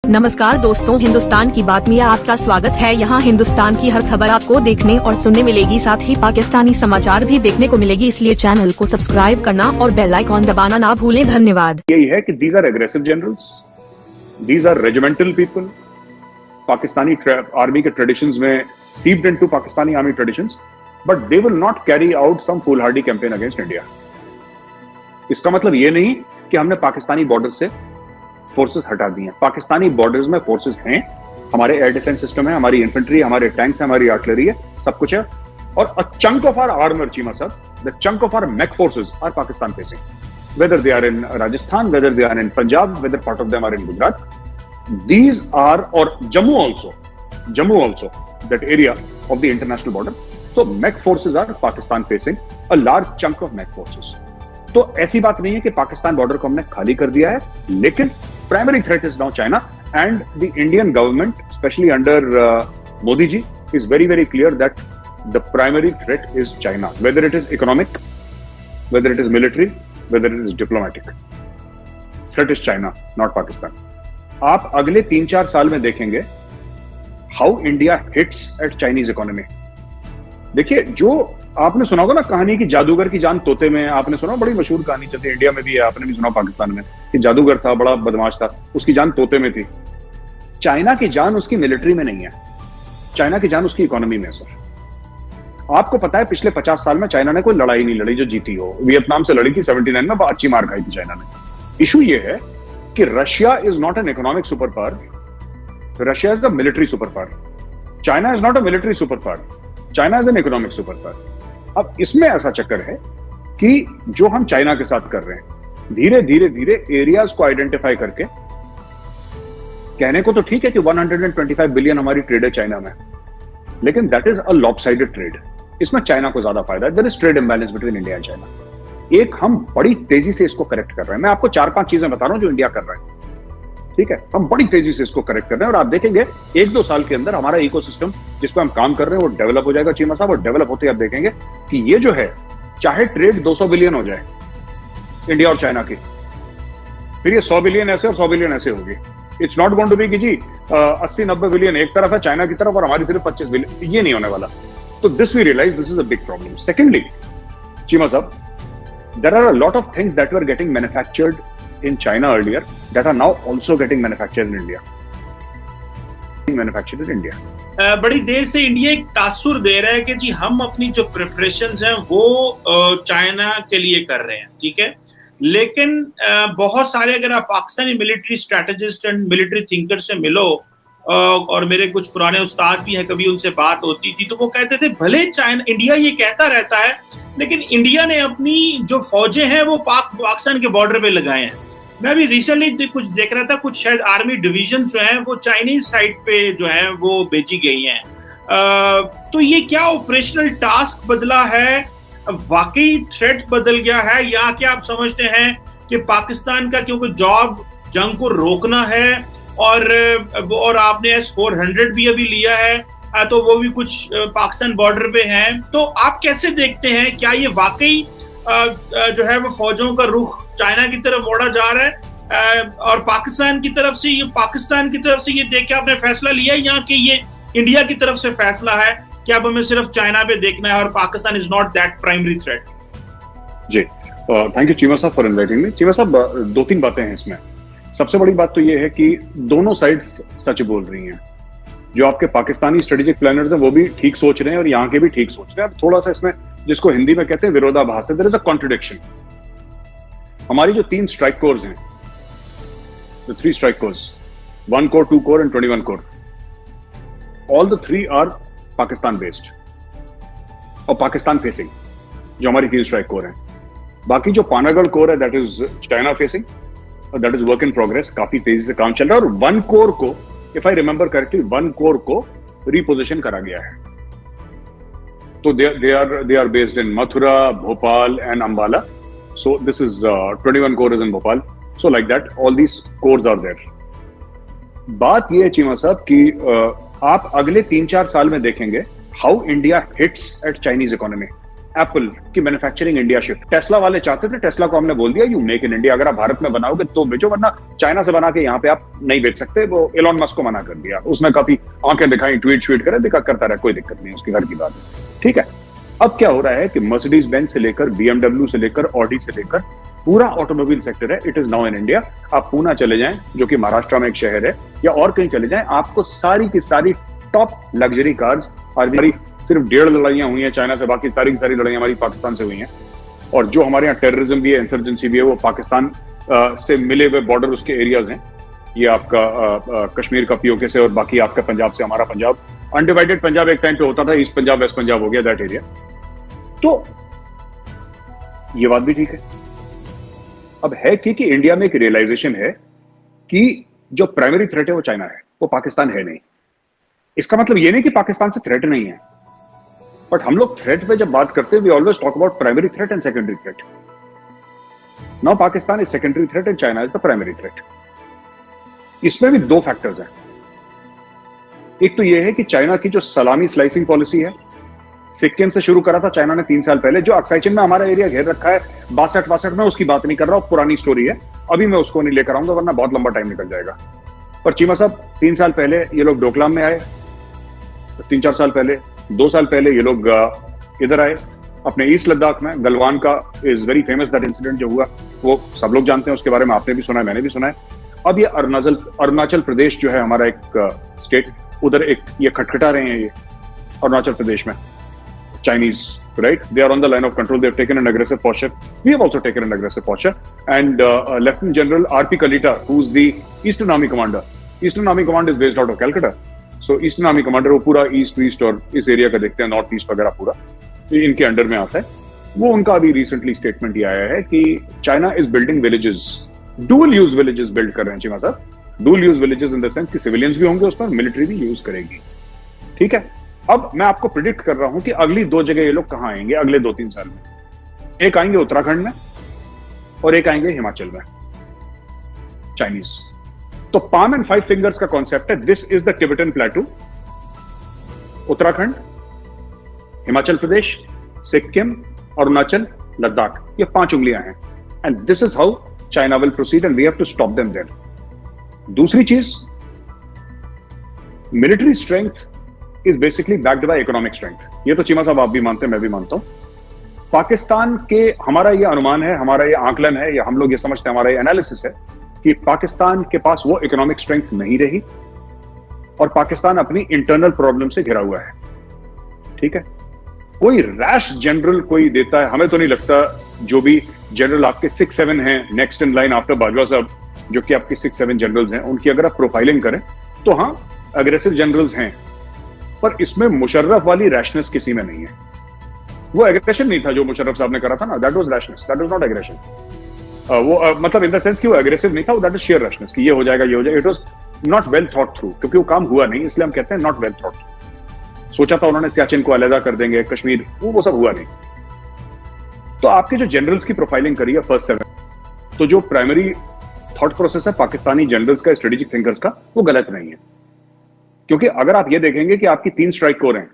नमस्कार दोस्तों, हिंदुस्तान की बात में आपका स्वागत है। यहाँ हिंदुस्तान की हर खबर आपको देखने और सुनने मिलेगी, साथ ही पाकिस्तानी समाचार भी देखने को मिलेगी, इसलिए चैनल को सब्सक्राइब करना और बेल आइकॉन दबाना ना भूलें। धन्यवाद। यही है कि these are aggressive generals, these are regimental people. Pakistani army के ट्रेडिशंस में steeped into Pakistani army traditions, but they will not carry out some foolhardy campaign against India. इसका मतलब ये नहीं कि हमने पाकिस्तानी बॉर्डर से फोर्सेस हटा दिए हैं। पाकिस्तानी बॉर्डर्स में फोर्सेस हैं, हमारे एयर डिफेंस सिस्टम है, हमारी इन्फेंट्री, हमारे टैंक्स है, हमारी आर्टिलरी है, सब कुछ है। और a chunk of our armour, Cheema sahab, the chunk of our mech forces are Pakistan facing, whether they are in Rajasthan, whether they are in Punjab, whether part of them are in Gujarat. These are, or Jammu also, that area of the international border. So MEC forces are Pakistan facing, a large chunk of MEC forces. तो ऐसी बात नहीं है कि Pakistan border को हमने खाली कर दिया है, लेकिन primary threat is now China, and the Indian government, especially under Modi ji, is very, very clear that the primary threat is China, whether it is economic, whether it is military, whether it is diplomatic. Threat is China, not Pakistan. आप अगले 3-4 साल में देखेंगे how India hits at Chinese economy. देखिए, जो आपने सुना होगा ना कहानी की जादूगर की जान तोते में, आपने सुना, बड़ी मशहूर कहानी चलती है, इंडिया में भी है, आपने भी सुना पाकिस्तान में, कि जादूगर था, बड़ा बदमाश था, उसकी जान तोते में थी। चाइना की जान उसकी मिलिट्री में नहीं है, चाइना की जान उसकी इकोनॉमी में है सर। आपको पता है पिछले 50 साल में चाइना ने कोई लड़ाई नहीं लड़ी जो जीती हो। वियतनाम से लड़ी थी 79 में, अच्छी मार खाई थी चाइना ने। इशू ये है कि Russia is not an economic super power, Russia is the military super power. China is not a military super power, China is an economic super power. अब इसमें ऐसा चक्कर है कि जो हम चाइना के साथ कर रहे हैं, धीरे धीरे धीरे एरियाज को आइडेंटिफाई करके, कहने को तो ठीक है कि 125 बिलियन हमारी ट्रेड है चाइना में, लेकिन that is a lopsided trade. इसमें चाइना को ज्यादा फायदा है। There is trade imbalance between India and China. एक हम बड़ी तेजी से इसको करेक्ट कर रहे हैं। मैं आपको 4-5 चीजें बता रहा हूं जो इंडिया कर रहा है, ठीक है। हम बड़ी तेजी से इसको करेक्ट कर रहे हैं और आप देखेंगे 1-2 साल के अंदर हमारा इकोसिस्टम जिस पर हम काम कर रहे हैं वो डेवलप हो जाएगा चीमा साहब। और डेवलप होते ही आप देखेंगे कि ये जो है, चाहे ट्रेड 200 बिलियन हो जाए इंडिया और चाइना की, फिर ये 100 बिलियन ऐसे और 100 बिलियन ऐसे होगी। It's not going to be कि जी 80-90 बिलियन एक तरफ है चाइना की तरफ और हमारी सिर्फ 25 बिलियन, ये नहीं होने वाला। तो this we realise this is a big problem. Secondly Cheema साहब, there are a lot of things that were getting manufactured in China earlier that are now also getting manufactured in India. बड़ी देर से India एक तासुर दे रहा है कि जी हम अपनी जो प्रिपरेशंस हैं वो चाइना के लिए कर रहे हैं, ठीक है। लेकिन बहुत सारे, अगर आप Pakistani military strategist and military thinker से मिलो, और मेरे कुछ पुराने उस्ताद भी हैं, कभी उनसे बात होती थी तो वो कहते थे भले चाइना, इंडिया ये कहता रहता है, लेकिन इंडिया ने अपनी जो फौजें हैं वो पाकिस्तान के बॉर्डर पे लगाए हैं। मैं भी रिसेंटली कुछ देख रहा था, कुछ शायद आर्मी डिवीजन जो हैं वो चाइनीज साइड पे जो है वो भेजी गई हैं। तो ये क्या ऑपरेशनल टास्क बदला है, वाकई थ्रेट बदल गया है, या क्या आप समझते हैं कि पाकिस्तान का क्योंकि जॉब जंग को रोकना है और आपने S-400 भी अभी लिया है, तो वो भी कुछ पाकिस्तान बॉर्डर पे हैं, तो आप कैसे देखते हैं, क्या ये वाकई जो है वो फौजों का रुख चाइना की तरफ मोड़ा जा रहा है, और पाकिस्तान की तरफ से ये देख के आपने फैसला लिया है, या कि ये इंडिया की तरफ से फैसला है कि अब हमें सिर्फ चाइना पे देखना है और Pakistan is not that primary threat? जी, थैंक यू चीमा साहब फॉर इनवाइटिंग मी। चीमा साहब, 2-3 बातें हैं इसमें। सबसे बड़ी बात तो ये है कि दोनों साइड्स सच बोल रही हैं। जो आपके पाकिस्तानी स्ट्रेटेजिक प्लानर्स हैं वो भी ठीक सोच रहे हैं और यहाँ के भी ठीक सोच रहे हैं। अब थोड़ा सा इसमें, जिसको हिंदी में कहते हैं विरोधाभास है, देयर इज अ कॉन्ट्रडिक्शन। हमारी जो 3 स्ट्राइक कोर्स हैं, the 3 strike corps, 1 corps, 2 corps and 21 corps, all the 3 are Pakistan based और पाकिस्तान फेसिंग, जो हमारी 3 स्ट्राइक कोर हैं। बाकी जो पानागढ़ कोर है दैट इज चाइना फेसिंग और that is work in progress, काफी तेजी से काम चल रहा है। और 1 कोर को, if I remember correctly, 1 core को रिपोजिशन करा गया है। तो they are based in Mathura, Bhopal and Ambala. So this is 21 corps is in Bhopal. So like that, all these corps are there. बात ये है चीमा साहब कि आप अगले 3-4 साल में देखेंगे how India hits at Chinese economy. Apple की मैन्युफैक्चरिंग इंडिया शिफ्ट, टेस्ला वाले चाहते थे, टेस्ला को हमने बोल दिया यू मेक इन इंडिया, अगर आप भारत में बनाओगे तो बेचो, वरना चाइना से बना के यहाँ पे आप नहीं बेच सकते। वो एलॉन मस्क को मना कर दिया, उसने काफी आंखें दिखाई, ट्वीट श्वीट करे, दिक्कत करता रहा, कोई दिक्कत नहीं, उसके घर की बात है, ठीक है। अब क्या हो रहा है कि मर्सिडीज बेंज से लेकर BMW से लेकर ऑडी से लेकर पूरा ऑटोमोबाइल सेक्टर है, it is now in India. आप पूना चले जाएं, जो कि महाराष्ट्र में एक शहर है, या और कहीं चले जाएं, आपको सारी की सारी टॉप लग्जरी कार्स, और सिर्फ 1.5 लड़ाइयां हुई हैं चाइना से, बाकी सारी की सारी लड़ाइयां हमारी पाकिस्तान से हुई हैं। और जो हमारे यहाँ टेररिज्म भी है, इंसर्जेंसी भी है, वो पाकिस्तान से मिले हुए बॉर्डर उसके एरियाज हैं। ये आपका कश्मीर का POK से, और बाकी आपका पंजाब से, हमारा पंजाब अनडिवाइडेड पंजाब एक टाइम पे होता था, ईस्ट पंजाब वेस्ट पंजाब हो गया, दैट एरिया। तो ये बात भी ठीक है। अब है कि इंडिया में एक रियलाइजेशन है कि जो प्राइमरी थ्रेट है वो चाइना है, वो पाकिस्तान है नहीं। इसका मतलब ये नहीं कि पाकिस्तान से थ्रेट नहीं है, बट हम लोग थ्रेट पे जब बात करते हैं, we always talk about primary threat and secondary threat. Now Pakistan is secondary threat and China is the primary threat. इसमें भी 2 फैक्टर्स हैं। एक तो ये है कि चाइना की जो सलामी स्लाइसिंग पॉलिसी है, सिक्किम से शुरू करा था चाइना ने 3 साल पहले, जो अक्साइचिन में हमारा एरिया घेर रखा है, 62 में, उसकी बात नहीं कर रहा हूं, पुरानी स्टोरी है, अभी मैं उसको नहीं लेकर आऊंगा वरना बहुत लंबा टाइम निकल जाएगा। पर चीमा साहब 3 साल पहले ये लोग डोकलाम में आए, 3-4 साल पहले, 2 साल पहले ये लोग इधर आए अपने ईस्ट लद्दाख में। गलवान का is very famous, that incident जो हुआ वो सब लोग जानते हैं, उसके बारे में आपने भी सुना है, मैंने भी सुना है। अब ये अरुणाचल प्रदेश जो है हमारा एक स्टेट, उधर एक ये खटखटा रहे हैं, ये अरुणाचल प्रदेश में Chinese, right? They are on the line of control. They have taken an aggressive posture. We have also taken an aggressive posture. And Lieutenant General R.P. Kalita, who's the Eastern Army Commander. Eastern Army Command is based out of Calcutta. So Eastern Army Commander वो पूरा east west और इस area का देखते हैं, north east वगैरह पूरा इनके अंडर में आता है। वो उनका अभी रिसेंटली स्टेटमेंट ये आया है कि China is building villages, dual use villages build कर रहे हैं चीमा साहब। Dual use villages in the sense कि सिविलियंस भी होंगे उस पर, मिलिट्री भी यूज करेगी, ठीक है। अब मैं आपको प्रिडिक्ट कर रहा हूं कि अगली 2 जगह ये लोग कहां आएंगे अगले 2-3 साल में। एक आएंगे उत्तराखंड में और एक आएंगे हिमाचल में, चाइनीज। तो पाम एंड 5 फिंगर्स का कॉन्सेप्ट है, this is the Tibetan plateau, Uttarakhand, Himachal Pradesh, Sikkim, Arunachal, Ladakh, ये 5 उंगलियां हैं। And this is how China will proceed and we have to stop them there. दूसरी चीज, military strength is basically backed by economic strength. ये तो चीमा साहब आप भी मानते हैं, मैं भी मानता हूं। पाकिस्तान के, हमारा ये अनुमान है, हमारा ये आकलन है, या हम लोग ये समझते हैं, हमारा ये एनालिसिस है कि पाकिस्तान के पास वो इकोनॉमिक स्ट्रेंथ नहीं रही और पाकिस्तान अपनी इंटरनल प्रॉब्लम से घिरा हुआ है, ठीक है। कोई रैश जनरल कोई देता है, हमें तो नहीं लगता। जो भी जनरल आपके 6-7 हैं next in line after Bajwa साहब, जो कि आपके 6-7 जनरल्स हैं, उनकी अगर आप प्रोफाइलिंग करें तो हाँ अग्रेसिव जनरल्स हैं, पर इसमें मुशर्रफ वाली रैशनेस किसी में नहीं है। वो एग्रेशन नहीं था जो मुशर्रफ साहब ने करा था ना, that was rashness, that was not aggression. वो मतलब इन द सेंस कि वो एग्रेसिव नहीं था, वो दैट इज शेयर रैशनेस कि ये हो जाएगा, ये हो जाएगा। It was not well thought through, क्योंकि वो काम हुआ नहीं, इसलिए हम कहते हैं नॉट वेल थॉट। सोचा था उन्होंने सियाचिन को अलहदा कर देंगे, कश्मीर, वो सब हुआ नहीं। तो आपके जो जनरल्स की प्रोफाइलिंग करी है फर्स्ट 7, तो जो प्राइमरी थॉट प्रोसेस है पाकिस्तानी जनरल्स का, स्ट्रेटेजिक थिंकर्स का, वो गलत नहीं है। क्योंकि अगर आप ये देखेंगे कि आपकी 3 स्ट्राइक कोर हैं,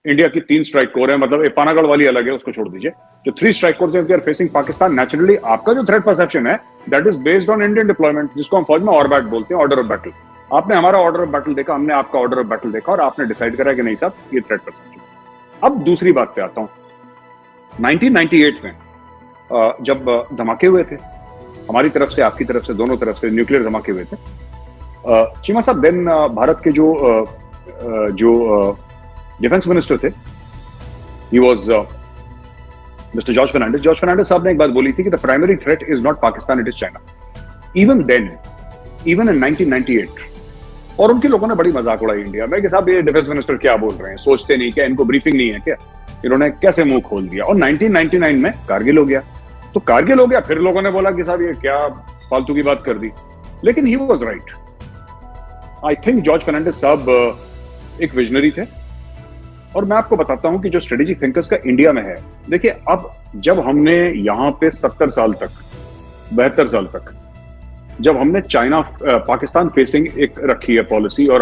इंडिया की 3 स्ट्राइक कोर है, मतलब पानागढ़ वाली अलग है, उसको छोड़ दीजिए, जो 3 स्ट्राइक कोर हैं, फेसिंग पाकिस्तान, नेचुरली आपका जो थ्रेट परसेप्शन है that is based on Indian deployment, जिसको हम फौज में ऑरबैट बोलते हैं, ऑर्डर ऑफ बैटल। आपने हमारा ऑर्डर ऑफ बैटल देखा, हमने आपका ऑर्डर ऑफ बैटल देखा, और आपने डिसाइड करा कि नहीं साहब ये थ्रेट परसेप्शन। अब दूसरी बात पे आता हूं। 1998 में जब धमाके हुए थे हमारी तरफ से, आपकी तरफ से, दोनों तरफ से न्यूक्लियर धमाके हुए थे, चीमा साहब देन भारत के जो डिफेंस मिनिस्टर थे, he was mister George Fernandes. George Fernandes साहब ने एक बात बोली थी कि the primary threat is not Pakistan, it is China. Even then, even in 1998, और उनके लोगों ने बड़ी मजाक उड़ाई इंडिया में कि साहब ये डिफेंस मिनिस्टर क्या बोल रहे हैं, सोचते नहीं क्या, इनको ब्रीफिंग नहीं है क्या, इन्होंने कैसे मुंह खोल दिया। और 1999 में कारगिल हो गया, तो कारगिल हो गया, फिर लोगों ने बोला कि साहब ये क्या फालतू की बात कर दी, लेकिन he was right. I think George Fernandes साहब एक विजनरी थे, और मैं आपको बताता हूं कि जो स्ट्रेटेजिक थिंकर्स का इंडिया में है, देखिए अब जब हमने यहां पे 70 साल तक, 72 साल तक, जब हमने चाइना पाकिस्तान फेसिंग एक रखी है पॉलिसी, और